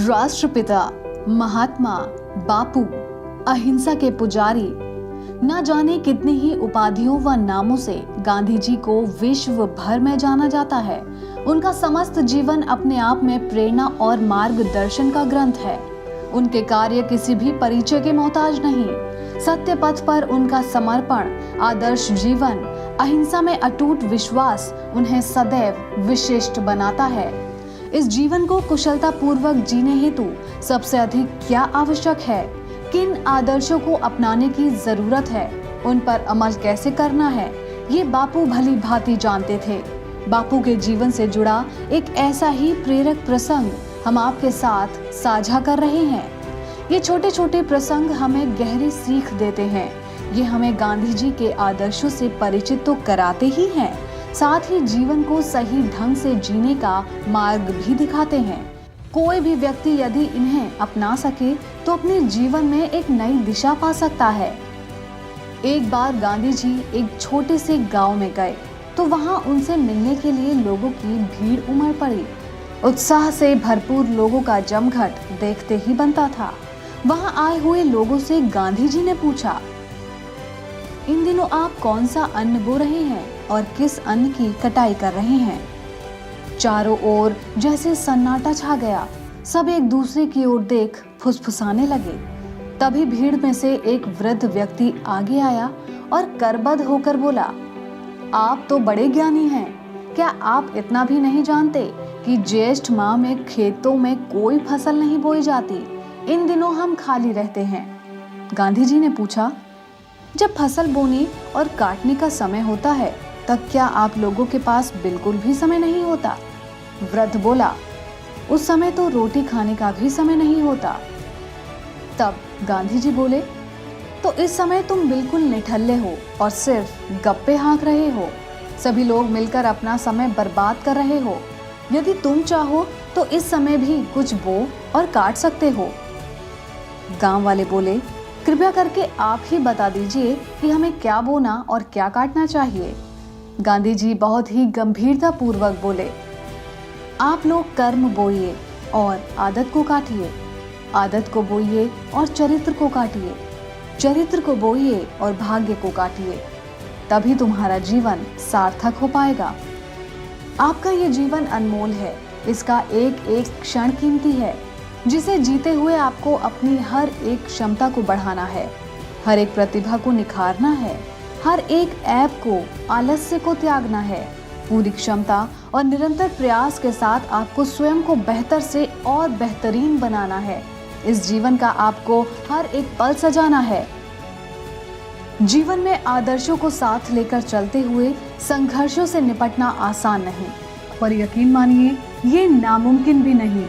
राष्ट्रपिता, महात्मा, बापू, अहिंसा के पुजारी, न जाने कितनी ही उपाधियों व नामों से गांधी जी को विश्व भर में जाना जाता है। उनका समस्त जीवन अपने आप में प्रेरणा और मार्गदर्शन का ग्रंथ है। उनके कार्य किसी भी परिचय के मोहताज नहीं। सत्य पथ पर उनका समर्पण, आदर्श जीवन, अहिंसा में अटूट विश्वास उन्हें सदैव विशिष्ट बनाता है। इस जीवन को कुशलता पूर्वक जीने हेतु सबसे अधिक क्या आवश्यक है, किन आदर्शों को अपनाने की जरूरत है, उन पर अमल कैसे करना है, ये बापू भली भांति जानते थे। बापू के जीवन से जुड़ा एक ऐसा ही प्रेरक प्रसंग हम आपके साथ साझा कर रहे हैं। ये छोटे छोटे प्रसंग हमें गहरी सीख देते हैं। ये हमें गांधी जी के आदर्शों से परिचित तो कराते ही हैं, साथ ही जीवन को सही ढंग से जीने का मार्ग भी दिखाते हैं। कोई भी व्यक्ति यदि इन्हें अपना सके तो अपने जीवन में एक नई दिशा पा सकता है। एक बार गांधी जी एक छोटे से गांव में गए तो वहां उनसे मिलने के लिए लोगों की भीड़ उमड़ पड़ी। उत्साह से भरपूर लोगों का जमघट देखते ही बनता था। वहां आए हुए लोगों से गांधी जी ने पूछा, इन दिनों आप कौन सा अन्न बो रहे हैं और किस अन्न की कटाई कर रहे हैं? चारों ओर जैसे सन्नाटा छा गया। सब एक दूसरे की ओर देख फुसफुसाने लगे। तभी भीड़ में से एक वृद्ध व्यक्ति आगे आया और करबद्ध होकर बोला, आप तो बड़े ज्ञानी हैं। क्या आप इतना भी नहीं जानते कि ज्येष्ठ माह में खेतों में कोई फसल नहीं बोई जाती? इन दिनों हम खाली रहते हैं। गांधी जी ने पूछा, जब फसल बोने और काटने का समय होता है तब क्या आप लोगों के पास बिल्कुल भी समय नहीं होता? वृद्ध बोला, उस समय तो रोटी खाने का भी समय नहीं होता। तब गांधी जी बोले, तो इस समय तुम बिल्कुल निठल्ले हो और सिर्फ गप्पे हाँक रहे हो। सभी लोग मिलकर अपना समय बर्बाद कर रहे हो। यदि तुम चाहो तो इस समय भी कुछ बो और काट सकते हो। गांव वाले बोले, कृपया करके आप ही बता दीजिए कि हमें क्या बोना और क्या काटना चाहिए। गांधी जी बहुत ही गंभीरता पूर्वक बोले, आप लोग कर्म बोइए और आदत को काटिए, आदत को बोइए और चरित्र को काटिए, चरित्र को बोइए और भाग्य को काटिए। तभी तुम्हारा जीवन सार्थक हो पाएगा। आपका ये जीवन अनमोल है। इसका एक एक क्षण कीमती है, जिसे जीते हुए आपको अपनी हर एक क्षमता को बढ़ाना है, हर एक प्रतिभा को निखारना है, हर एक ऐप को, आलस्य को त्यागना है। पूरी क्षमता और निरंतर प्रयास के साथ आपको स्वयं को बेहतर से और बेहतरीन बनाना है। इस जीवन का आपको हर एक पल सजाना है। जीवन में आदर्शों को साथ लेकर चलते हुए संघर्षों से निपटना आसान नहीं, पर यकीन मानिए ये नामुमकिन भी नहीं।